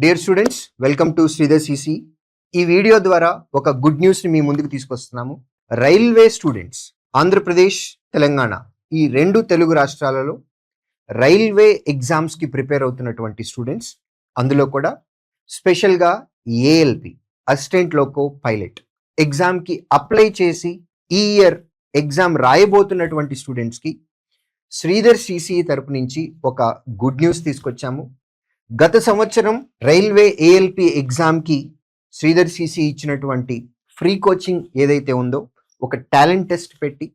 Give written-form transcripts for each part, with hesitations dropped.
Dear students, welcome to Sridhar CC. ఈ video ద్వారా ఒక గుడ్ న్యూస్ని మీ ముందుకు తీసుకొస్తున్నాము. రైల్వే స్టూడెంట్స్, ఆంధ్రప్రదేశ్, తెలంగాణ ఈ రెండు తెలుగు రాష్ట్రాలలో రైల్వే ఎగ్జామ్స్కి ప్రిపేర్ అవుతున్నటువంటి స్టూడెంట్స్, అందులో కూడా స్పెషల్గా ఏఎల్పి అసిస్టెంట్ లోకో పైలట్ ఎగ్జామ్కి అప్లై చేసి ఈ ఇయర్ ఎగ్జామ్ రాయబోతున్నటువంటి స్టూడెంట్స్కి శ్రీధర్ సిసి తరపు నుంచి ఒక గుడ్ న్యూస్ తీసుకొచ్చాము. గత సంవత్సరం రైల్వే ఏఎల్పి ఎగ్జామ్కి శ్రీధర్ సిసి ఇచ్చినటువంటి ఫ్రీ కోచింగ్ ఏదైతే ఉందో, ఒక టాలెంట్ టెస్ట్ పెట్టి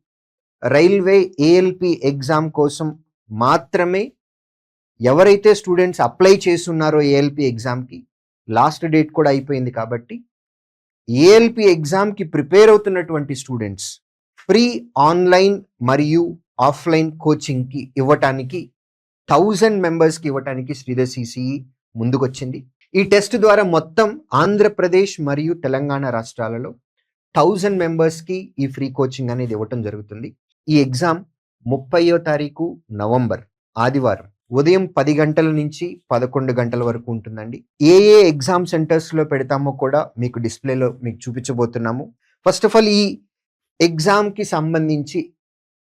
రైల్వే ఏఎల్పి ఎగ్జామ్ కోసం మాత్రమే ఎవరైతే స్టూడెంట్స్ అప్లై చేస్తున్నారో ఏఎల్పి ఎగ్జామ్కి లాస్ట్ డేట్ కూడా అయిపోయింది కాబట్టి ఏఎల్పి ఎగ్జామ్కి ప్రిపేర్ అవుతున్నటువంటి స్టూడెంట్స్ ఫ్రీ ఆన్లైన్ మరియు ఆఫ్లైన్ కోచింగ్కి ఇవ్వటానికి 1000 మెంబర్స్కి ఇవ్వటానికి శ్రీధర్ సిసి ముందుకొచ్చింది. ఈ టెస్ట్ ద్వారా మొత్తం ఆంధ్రప్రదేశ్ మరియు తెలంగాణ రాష్ట్రాలలో 1000 మెంబర్స్కి ఈ ఫ్రీ కోచింగ్ అనేది ఇవ్వటం జరుగుతుంది. ఈ ఎగ్జామ్ 30వ తారీఖు నవంబర్ ఆదివారం ఉదయం 10 గంటల నుంచి 11 గంటల వరకు ఉంటుందండి. ఏ ఎగ్జామ్ సెంటర్స్లో పెడతామో కూడా మీకు డిస్ప్లేలో మీకు చూపించబోతున్నాము. ఫస్ట్ ఆఫ్ ఆల్, ఈ ఎగ్జామ్కి సంబంధించి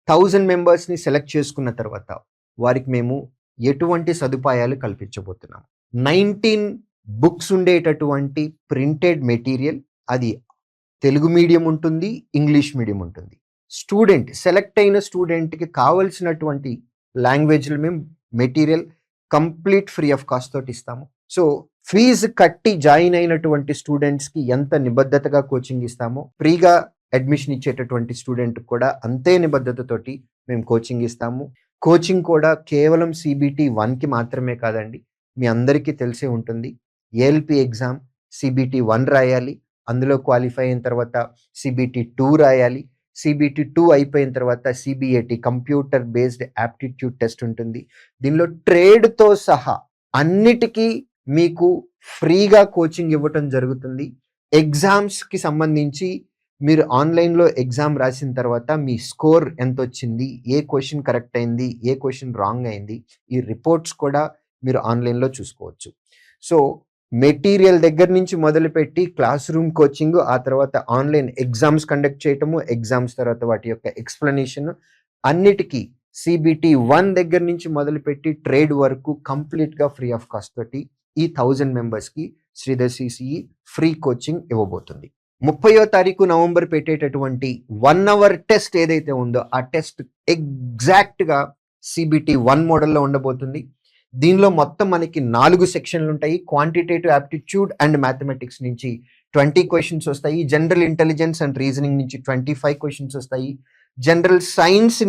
1000 మెంబర్స్ని సెలెక్ట్ చేసుకున్న తర్వాత వారికి మేము ఎటువంటి సదుపాయాలు కల్పించబోతున్నాం. 19 బుక్స్ ఉండేటటువంటి ప్రింటెడ్ మెటీరియల్, అది తెలుగు మీడియం ఉంటుంది, ఇంగ్లీష్ మీడియం ఉంటుంది. స్టూడెంట్ సెలెక్ట్ అయిన స్టూడెంట్కి కావలసినటువంటి లాంగ్వేజ్లో మేము material complete free of cost తోటి ఇస్తాము. సో ఫీజు కట్టి జాయిన్ అయినటువంటి స్టూడెంట్స్కి ఎంత నిబద్ధతగా కోచింగ్ ఇస్తామో, ఫ్రీగా అడ్మిషన్ ఇచ్చేటటువంటి స్టూడెంట్ కూడా అంతే నిబద్ధతతోటి మేము కోచింగ్ ఇస్తాము. కోచింగ్ కూడా కేవలం CBT 1కి మాత్రమే కాదండి. మీ అందరికీ తెలిసే ఉంటుంది, ఏఎల్పి ఎగ్జామ్ CBT 1 రాయాలి, అందులో క్వాలిఫై అయిన తర్వాత CBT 2 రాయాలి, CBT 2 అయిపోయిన తర్వాత CBAT computer based aptitude test ఉంటుంది. దీనిలో ట్రేడ్తో సహా అన్నిటికీ మీకు ఫ్రీగా కోచింగ్ ఇవ్వటం జరుగుతుంది. ఎగ్జామ్స్కి సంబంధించి మీరు ఆన్లైన్లో ఎగ్జామ్ రాసిన తర్వాత మీ స్కోర్ ఎంత వచ్చింది, ఏ క్వశ్చన్ కరెక్ట్ అయింది, ఏ క్వశ్చన్ రాంగ్ అయింది, ఈ రిపోర్ట్స్ కూడా మీరు ఆన్లైన్లో చూసుకోవచ్చు. సో మెటీరియల్ దగ్గర నుంచి మొదలుపెట్టి క్లాస్ రూమ్ కోచింగ్, ఆ తర్వాత ఆన్లైన్ ఎగ్జామ్స్ కండక్ట్ చేయటము, ఎగ్జామ్స్ తర్వాత వాటి యొక్క ఎక్స్ప్లెనేషన్, అన్నిటికీ CBT 1 దగ్గర నుంచి మొదలుపెట్టి ట్రేడ్ వరకు కంప్లీట్గా ఫ్రీ ఆఫ్ కాస్ట్ తోటి ఈ 1000 మెంబర్స్కి శ్రీధర్ సిసి ఫ్రీ కోచింగ్ ఇవ్వబోతుంది. 30వ తారీఖు నవంబర్ పెట్టేటటువంటి 1 అవర్ టెస్ట్ ఏదైతే ఉందో, ఆ టెస్ట్ ఎగ్జాక్ట్గా CBT 1 మోడల్లో ఉండబోతుంది. దీనిలో మొత్తం మనకి 4 సెక్షన్లు ఉంటాయి. క్వాంటిటేటివ్ యాప్టిట్యూడ్ అండ్ మ్యాథమెటిక్స్ నుంచి 20 క్వశ్చన్స్ వస్తాయి. జనరల్ ఇంటెలిజెన్స్ అండ్ రీజనింగ్ నుంచి 25 క్వశ్చన్స్ వస్తాయి. జనరల్ సైన్స్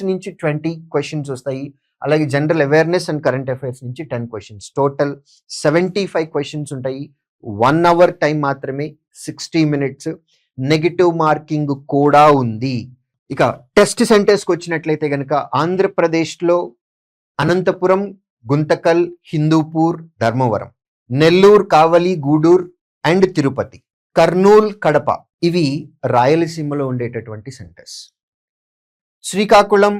నుంచి 20 క్వశ్చన్స్ వస్తాయి. అలాగే general awareness and current affairs నుంచి 10 క్వశ్చన్స్. టోటల్ 75 క్వశ్చన్స్ ఉంటాయి. 1 అవర్ టైం మాత్రమే, 60 మినిట్స్. నెగిటివ్ మార్కింగ్ కూడా ఉంది. ఇక టెస్ట్ సెంటర్స్కి వచ్చినట్లయితే కనుక ఆంధ్రప్రదేశ్లో అనంతపురం, గుంతకల్, హిందూపూర్, ధర్మవరం, నెల్లూరు, కావలి, గూడూరు అండ్ తిరుపతి, కర్నూలు, కడప ఇవి రాయలసీమలో ఉండేటటువంటి సెంటర్స్. శ్రీకాకుళం,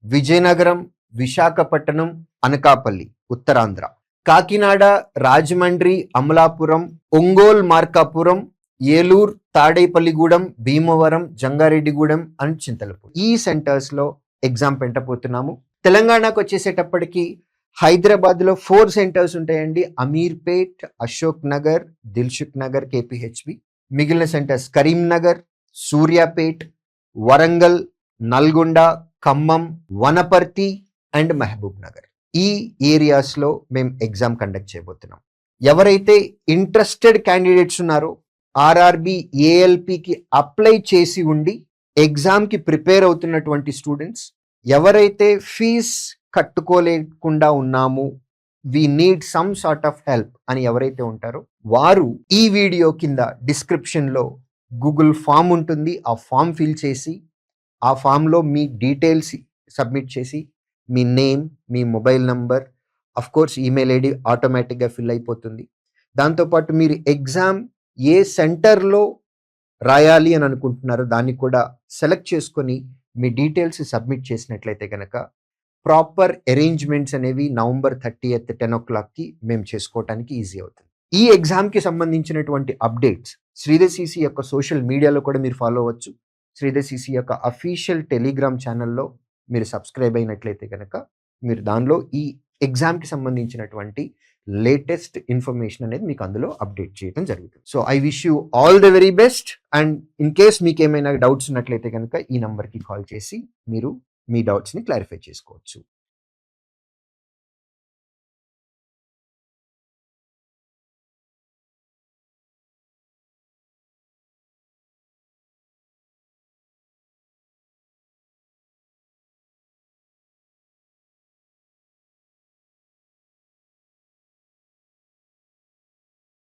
విజయనగరం, విశాఖపట్నం, అనకాపల్లి ఉత్తరాంధ్ర, కాకినాడ, రాజమండ్రి, అమలాపురం, ఒంగోలు, మార్కాపురం, ఏలూరు, తాడేపల్లిగూడెం, భీమవరం, జంగారెడ్డిగూడెం అండ్ చింతలపూడి ఈ సెంటర్స్లో ఎగ్జామ్ పెట్టబోతున్నాము. తెలంగాణకు వచ్చేసేటప్పటికి హైదరాబాద్లో 4 సెంటర్స్ ఉంటాయండి. అమీర్పేట్, అశోక్ నగర్, దిల్సుఖ్ నగర్, KPHB. మిగిలిన సెంటర్స్ కరీంనగర్, సూర్యాపేట్, వరంగల్, నల్గొండ, ఖమ్మం, వనపర్తి అండ్ మహబూబ్ నగర్. ఈ ఏరియాస్లో మేము ఎగ్జామ్ కండక్ట్ చేయబోతున్నాం. ఎవరైతే ఇంట్రెస్టెడ్ క్యాండిడేట్స్ ఉన్నారో, RRB ఏఎల్పికి అప్లై చేసి ఉండి ఎగ్జామ్కి ప్రిపేర్ అవుతున్నటువంటి స్టూడెంట్స్, ఎవరైతే ఫీజ్ కట్టుకోలేకుండా ఉన్నాము, we need some sort of help అని ఎవరైతే ఉంటారో వారు ఈ వీడియో కింద డిస్క్రిప్షన్లో గూగుల్ ఫామ్ ఉంటుంది. ఆ ఫామ్ ఫిల్ చేసి, ఆ ఫామ్లో మీ డీటెయిల్స్ సబ్మిట్ చేసి, మీ నేమ్, మీ mobile number, of course email ID ఆటోమేటిక్గా ఫిల్ అయిపోతుంది. దాంతోపాటు మీరు ఎగ్జామ్ ఏ సెంటర్లో రాయాలి అని అనుకుంటున్నారో దాన్ని కూడా సెలెక్ట్ చేసుకొని మీ డీటెయిల్స్ సబ్మిట్ చేసినట్లయితే కనుక ప్రాపర్ అరేంజ్మెంట్స్ అనేవి నవంబర్ 30th 10 o'clockకి మేము చేసుకోవటానికి ఈజీ అవుతుంది. ఈ ఎగ్జామ్కి సంబంధించినటువంటి అప్డేట్స్ శ్రీధర్ సిసి యొక్క సోషల్ మీడియాలో కూడా మీరు ఫాలో అవ్వచ్చు. శ్రీధర్ సిసి యొక్క అఫీషియల్ టెలిగ్రామ్ ఛానల్లో మీరు సబ్స్క్రైబ్ అయినట్లయితే కనుక మీరు దానిలో ఈ ఎగ్జామ్కి సంబంధించినటువంటి లేటెస్ట్ ఇన్ఫర్మేషన్ అనేది మీకు అందులో అప్డేట్ చేయడం జరుగుతుంది. So I wish you all the very best. And in case మీకు ఏమైనా డౌట్స్ ఉన్నట్లయితే కనుక ఈ నంబర్కి కాల్ చేసి మీరు మీ డౌట్స్ని క్లారిఫై చేసుకోవచ్చు.